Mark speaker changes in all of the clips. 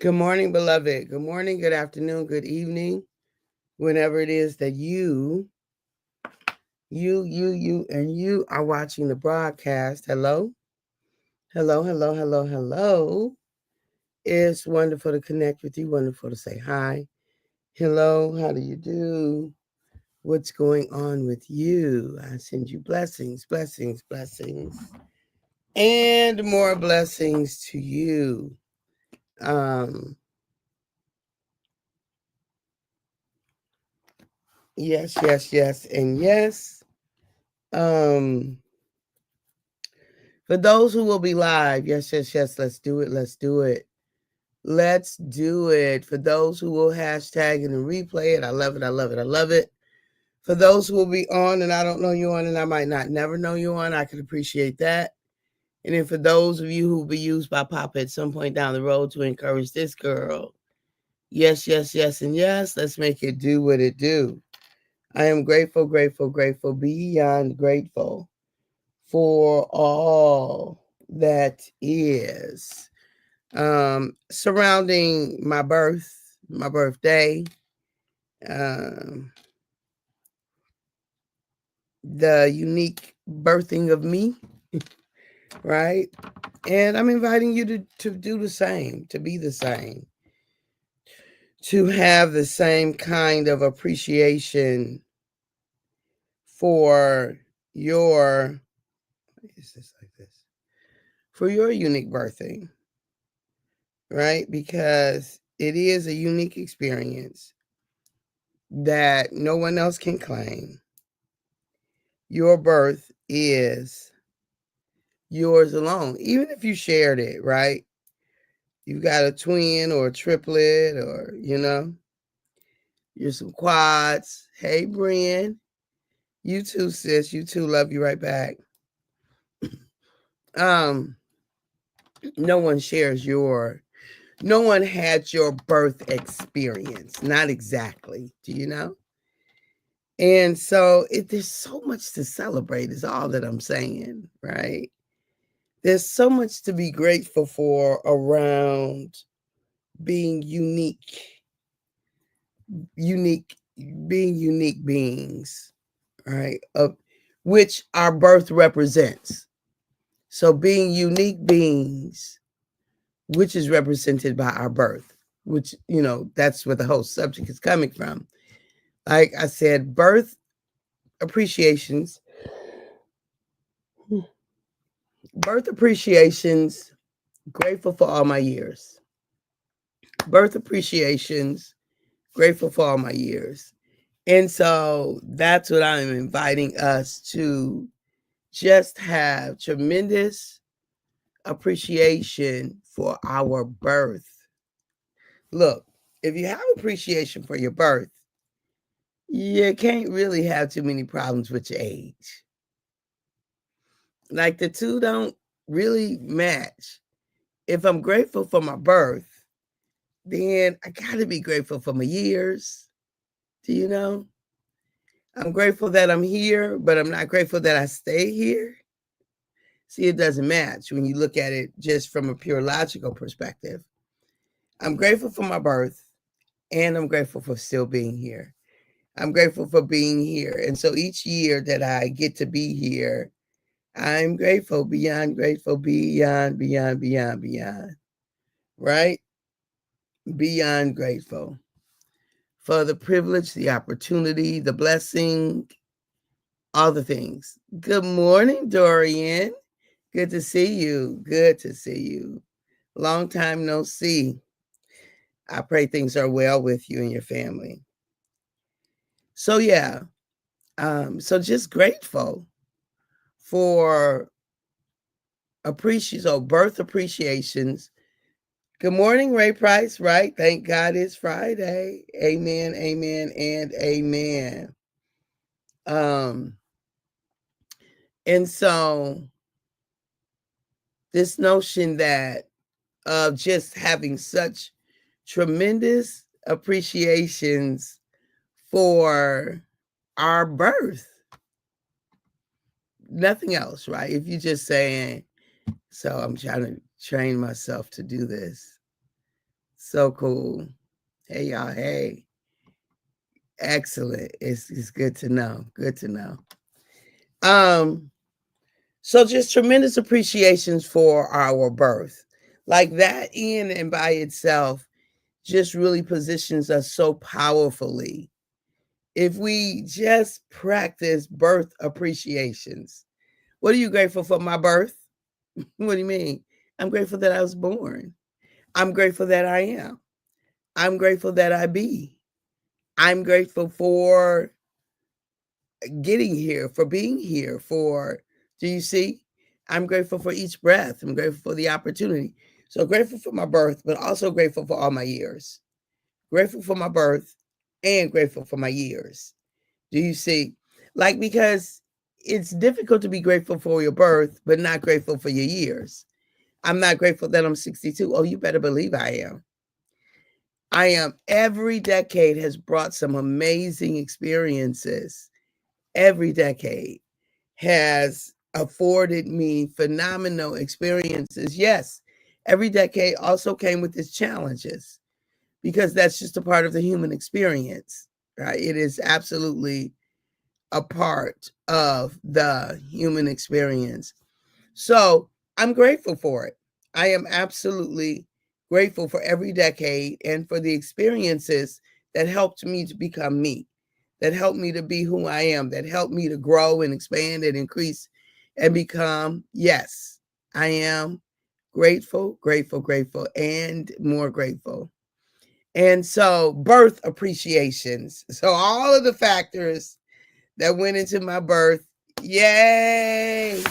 Speaker 1: Good morning, beloved. Good morning, good afternoon, good evening, whenever it is that you are watching the broadcast. Hello, hello, hello, hello, hello. It's wonderful to connect with you. Wonderful to say hi. Hello, how do you do? What's going on with you? I send you blessings, blessings, blessings, and more blessings to you. Um, yes, yes, yes, and yes. Um, For those who will be live, yes, yes, yes, let's do it. Let's do it. Let's do it. For those who will hashtag it and replay it, I love it. I love it. I love it. For those who will be on and I don't know you on and I might not never know you on, I could appreciate that. And then for those of you who will be used by Papa at some point down the road to encourage this girl, yes, yes, yes, and yes, let's make it do what it do. I am grateful, grateful, grateful, beyond grateful for all that is surrounding my birthday, um, the unique birthing of me, right? And I'm inviting you to do the same, to be the same, to have the same kind of appreciation for your, is this like this? For your unique birthing, right? Because it is a unique experience that no one else can claim. Your birth is yours alone, even if you shared it, right? You've got a twin or a triplet, or, you're some quads. Hey, Brian. You too, sis. You too. Love you right back. Um, no one shares no one had your birth experience. Not exactly. Do you know? And so there's so much to celebrate, is all that I'm saying, right? There's so much to be grateful for around being unique, being unique beings, right? Of which our birth represents. So being unique beings, which is represented by our birth, which, that's where the whole subject is coming from. Like I said, birth appreciations, birth appreciations, grateful for all my years. Birth appreciations, grateful for all my years. And so that's what I'm inviting us to just have tremendous appreciation for our birth. Look, if you have appreciation for your birth, you can't really have too many problems with your age. Like the two don't really match. If I'm grateful for my birth, then I got to be grateful for my years. Do you know? I'm grateful that I'm here, but I'm not grateful that I stay here. See, it doesn't match when you look at it just from a pure logical perspective. I'm grateful for my birth, and I'm grateful for still being here. I'm grateful for being here. And so each year that I get to be here, I'm grateful, beyond grateful, beyond, beyond, beyond, beyond, right? Beyond grateful for the privilege, the opportunity, the blessing, all the things. Good morning, Dorian. Good to see you. Good to see you. Long time no see. I pray things are well with you and your family. So yeah, so just grateful for birth appreciations. Good morning, Ray Price, right? Thank God it's Friday. Amen, amen, and amen. Um, and so this notion that of just having such tremendous appreciations for our birth, nothing else, right? If you're just saying, so I'm trying to train myself to do this. So cool. Hey, y'all. Hey. Excellent. It's good to know. Good to know. So just tremendous appreciations for our birth. Like that in and by itself just really positions us so powerfully. If we just practice birth appreciations. What are you grateful for? My birth? What do you mean? I'm grateful that I was born. I'm grateful that I am. I'm grateful that I be. I'm grateful for getting here, for being here, do you see? I'm grateful for each breath. I'm grateful for the opportunity. So grateful for my birth, but also grateful for all my years. Grateful for my birth and grateful for my years. Do you see? Like, because it's difficult to be grateful for your birth, but not grateful for your years. I'm not grateful that I'm 62. Oh, you better believe I am. I am. Every decade has brought some amazing experiences. Every decade has afforded me phenomenal experiences. Yes, every decade also came with its challenges because that's just a part of the human experience, right? It is absolutely a part of the human experience. So I'm grateful for it. I am absolutely grateful for every decade and for the experiences that helped me to become me, that helped me to be who I am, that helped me to grow and expand and increase and become. Yes, I am grateful, grateful, grateful, and more grateful. And so, birth appreciations. So, all of the factors that went into my birth, yay!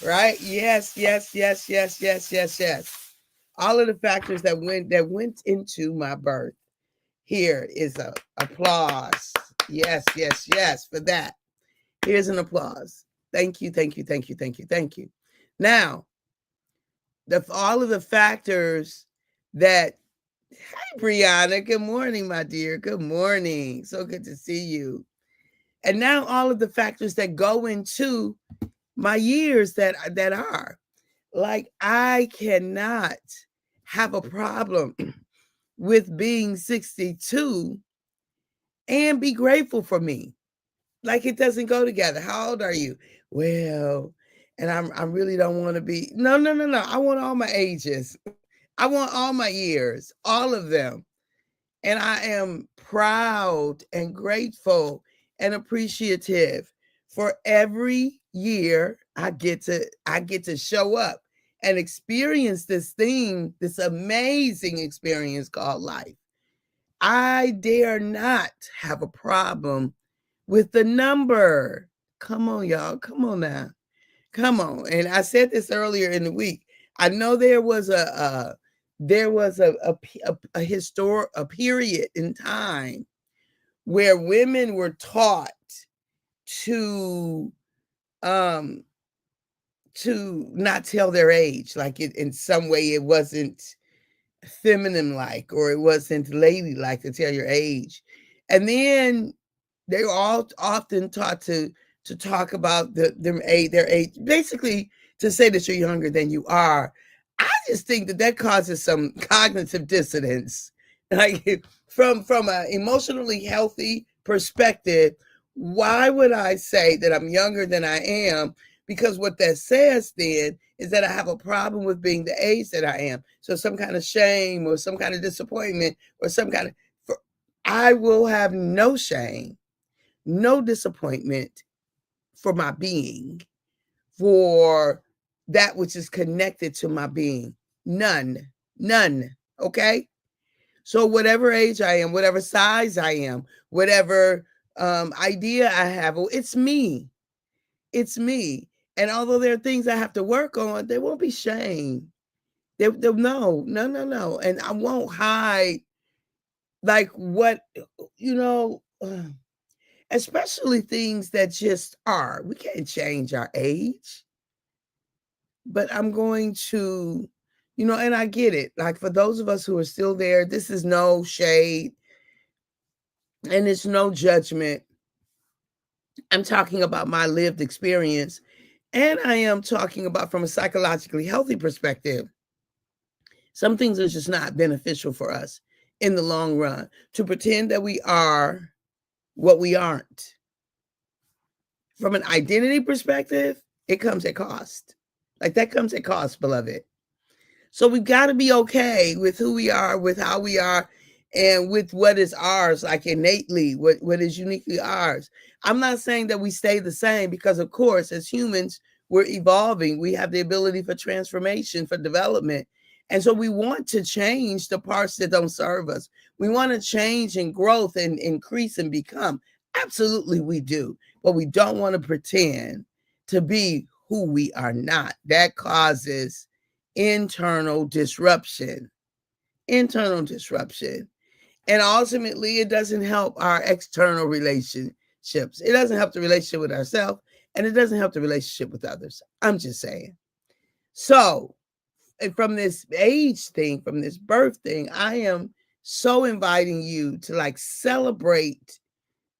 Speaker 1: Right? Yes, yes, yes, yes, yes, yes, yes. All of the factors that went into my birth. Here is a applause. Yes, yes, yes, for that. Here's an applause. Thank you, thank you, thank you, thank you, thank you. Now, all of the factors that, hey, Brianna, good morning, my dear. Good morning. So good to see you. And now all of the factors that go into my years that are like, I cannot have a problem with being 62 and be grateful for me. Like, it doesn't go together. How old are you? Well, and I really don't want to be. No, no, no, no. I want all my ages. I want all my years, all of them. And I am proud and grateful and appreciative for every year I get to show up and experience this thing, this amazing experience called life. I dare not have a problem with the number. Come on, y'all. Come on now. Come on. And I said this earlier in the week. I know there was a a period in time where women were taught to um not tell their age, like it in some way it wasn't feminine like, or it wasn't ladylike to tell your age. And then they were all often taught to talk about their age, basically to say that you're younger than you are. I just think that causes some cognitive dissonance. Like, from an emotionally healthy perspective, why would I say that I'm younger than I am? Because what that says then is that I have a problem with being the age that I am. So some kind of shame or some kind of disappointment or some kind of, I will have no shame, no disappointment for my being, for that which is connected to my being. None, none. Okay. So whatever age I am, whatever size I am, whatever idea I have, it's me. It's me. And although there are things I have to work on, there won't be shame. No, no, no, no. And I won't hide like what, you know, especially things that just are. We can't change our age, but I'm going to, and I get it. Like, for those of us who are still there, this is no shade and it's no judgment. I'm talking about my lived experience, and I am talking about from a psychologically healthy perspective. Some things are just not beneficial for us in the long run. To pretend that we are what we aren't. From an identity perspective, it comes at cost. Like that comes at cost, beloved. So we've got to be okay with who we are, with how we are, and with what is ours, like innately, what is uniquely ours. I'm not saying that we stay the same because, of course, as humans, we're evolving. We have the ability for transformation, for development. And so we want to change the parts that don't serve us. We want to change and growth and increase and become. Absolutely, we do. But we don't want to pretend to be who we are not. That causes internal disruption. Internal disruption. And ultimately, it doesn't help our external relationships. It doesn't help the relationship with ourselves, and it doesn't help the relationship with others. I'm just saying. So, and from this age thing, from this birth thing, I am so inviting you to like celebrate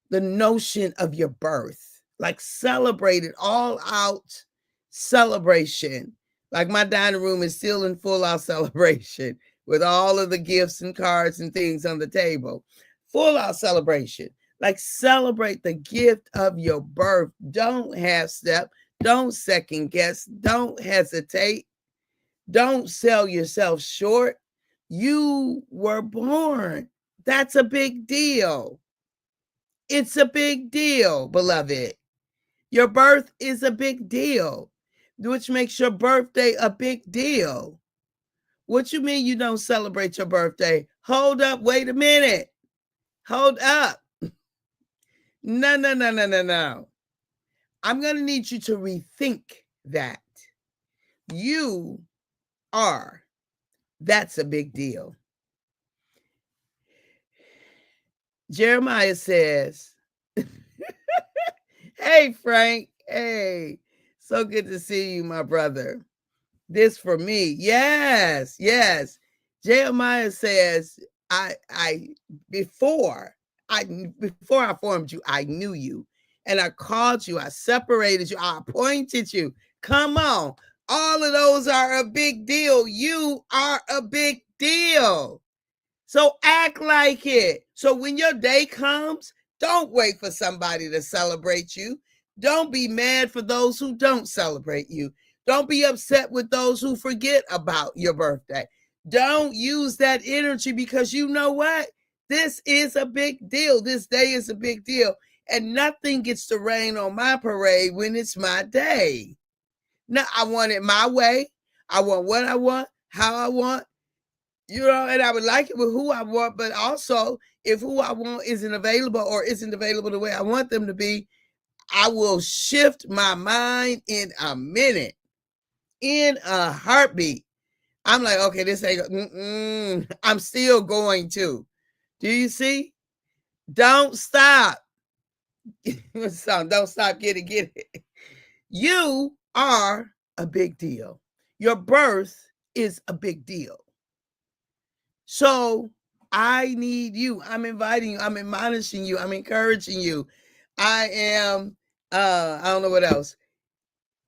Speaker 1: the notion of your birth, like celebrate it all out celebration. Like my dining room is still in full out celebration with all of the gifts and cards and things on the table. Full out celebration. Like celebrate the gift of your birth. Don't half step. Don't second guess. Don't hesitate. Don't sell yourself short. You were born. That's a big deal. It's a big deal, beloved. Your birth is a big deal, which makes your birthday a big deal. What you mean you don't celebrate your birthday? Hold up, wait a minute. Hold up. No, no, no, no, no, no. I'm going to need you to rethink that. You are. That's a big deal. Jeremiah says, hey, Frank. Hey, so good to see you, my brother. This for me. Yes, yes. Jeremiah says, before I formed you, I knew you. And I called you, I separated you, I appointed you. Come on. All of those are a big deal. You are a big deal. So act like it. So when your day comes, don't wait for somebody to celebrate you. Don't be mad for those who don't celebrate you. Don't be upset with those who forget about your birthday. Don't use that energy because you know what? This is a big deal. This day is a big deal. And nothing gets to rain on my parade when it's my day. Now, I want it my way. I want what I want, how I want, and I would like it with who I want, but also if who I want isn't available or isn't available the way I want them to be, I will shift my mind in a minute, in a heartbeat. I'm like, okay, this ain't, I'm still going to. Do you see? Don't stop. Don't stop, get it. You are a big deal. Your birth is a big deal. So I need you. I'm inviting you. I'm admonishing you. I'm encouraging you. I am, I don't know what else,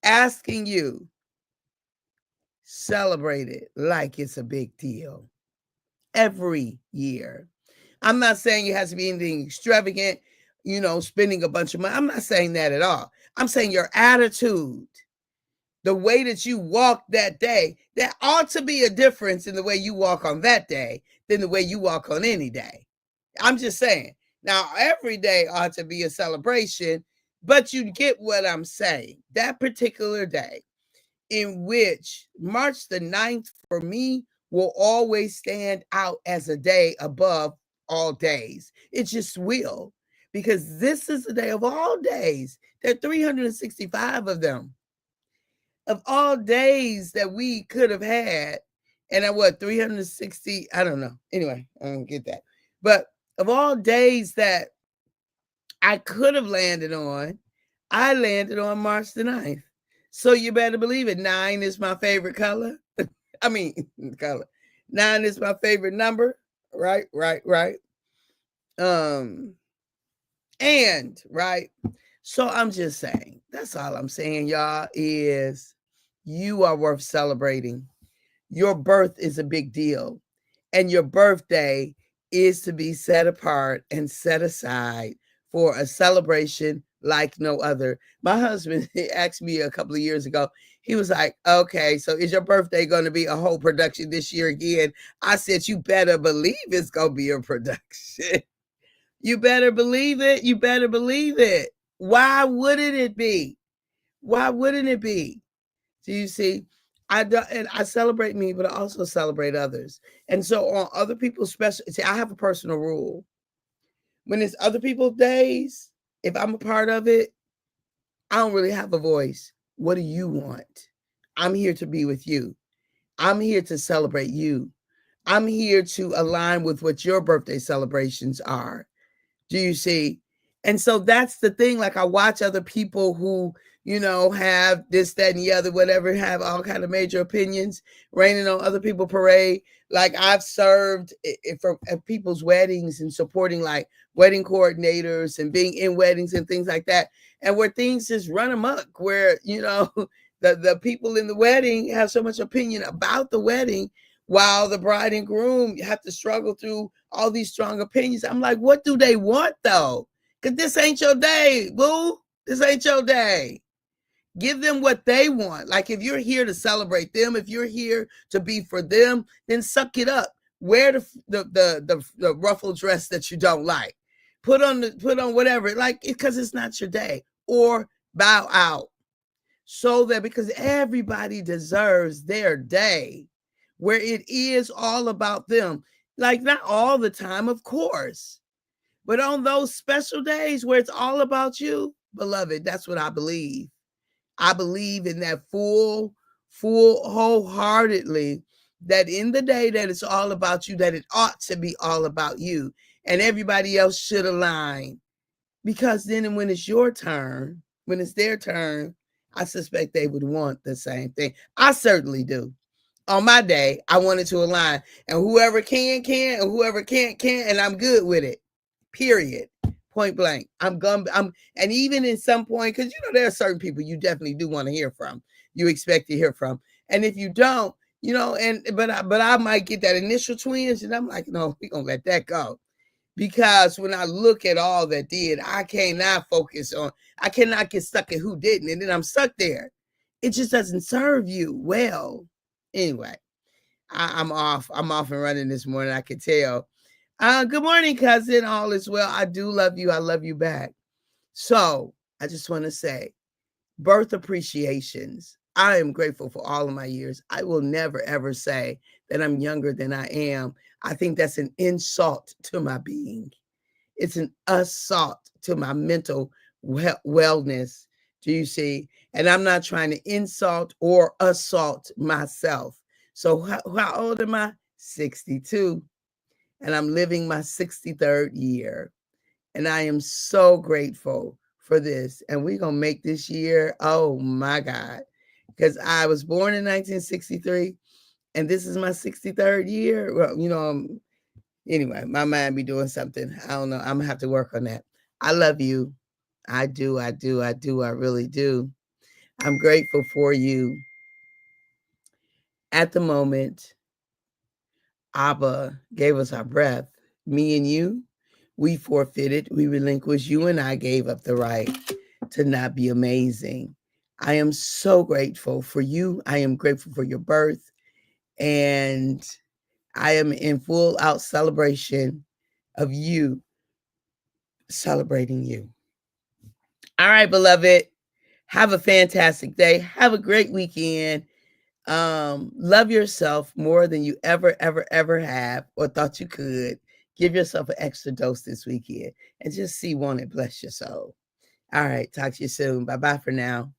Speaker 1: asking you, celebrate it like it's a big deal every year. I'm not saying it has to be anything extravagant, spending a bunch of money. I'm not saying that at all. I'm saying your attitude, the way that you walk that day, there ought to be a difference in the way you walk on that day than the way you walk on any day. I'm just saying. Now, every day ought to be a celebration, but you get what I'm saying. That particular day, in which March the 9th for me will always stand out as a day above all days. It just will, because this is the day of all days. There are 365 of them. Of all days that we could have had, and at what, 360? I don't know. Anyway, I don't get that. But of all days that I could have landed on, I landed on March the 9th. So you better believe it. 9 is my favorite color. I mean, color. 9 is my favorite number. Right. And right. So I'm just saying, that's all I'm saying, y'all, is you are worth celebrating. your birth is a big deal. And your birthday is to be set apart and set aside for a celebration like no other. My husband asked me a couple of years ago, he was like, okay, so is your birthday going to be a whole production this year again? I said, you better believe it's going to be a production. You better believe it. You better believe it. Why wouldn't it be? Why wouldn't it be? Do you see? I celebrate me, but I also celebrate others. And so on other people's special, see, I have a personal rule. When it's other people's days, if I'm a part of it, I don't really have a voice. What do you want? I'm here to be with you. I'm here to celebrate you. I'm here to align with what your birthday celebrations are. Do you see? And so that's the thing. Like I watch other people who, have this, that, and the other, whatever, have all kind of major opinions, raining on other people's parade. Like I've served at people's weddings and supporting like wedding coordinators and being in weddings and things like that. And where things just run amok, where, the people in the wedding have so much opinion about the wedding, while the bride and groom have to struggle through all these strong opinions. I'm like, what do they want though? Because this ain't your day, boo. This ain't your day. Give them what they want. Like if you're here to celebrate them, if you're here to be for them, then suck it up. Wear the ruffled dress that you don't like. Put on whatever, like, because it's not your day. Or bow out. So that, because everybody deserves their day where it is all about them. Like not all the time, of course, but on those special days where it's all about you, beloved, that's what I believe. I believe in that full, wholeheartedly, that in the day that it's all about you, that it ought to be all about you, and everybody else should align. Because then when it's your turn, when it's their turn, I suspect they would want the same thing. I certainly do. On my day, I wanted to align, and whoever can, and whoever can't, and I'm good with it. Period. Point blank. And even in some point, because there are certain people you definitely do want to hear from. You expect to hear from. And if you don't, but I might get that initial twinge, and I'm like, no, we're gonna let that go. Because when I look at all that did, I cannot get stuck in who didn't, and then I'm stuck there. It just doesn't serve you well. Anyway, I'm off and running this morning, I can tell. Good morning, cousin. All is well. I do love you. I love you back. So I just want to say, birth appreciations. I am grateful for all of my years. I will never, ever say that I'm younger than I am. I think that's an insult to my being. It's an assault to my mental wellness. Do you see? And I'm not trying to insult or assault myself. So how old am I? 62. And I'm living my 63rd year. And I am so grateful for this. And we're going to make this year, oh my God. Because I was born in 1963, and this is my 63rd year. Well, anyway, my mind be doing something. I don't know. I'm going to have to work on that. I love you. I do. I really do. I'm grateful for you. At the moment, Abba gave us our breath. Me and you, we forfeited, we relinquished. You and I gave up the right to not be amazing. I am so grateful for you. I am grateful for your birth. And I am in full out celebration of you, celebrating you. All right, beloved. Have a fantastic day. Have a great weekend. Love yourself more than you ever have or thought you could. Give yourself an extra dose this weekend and just see, won't it bless your soul? All right. Talk to you soon. Bye-bye for now.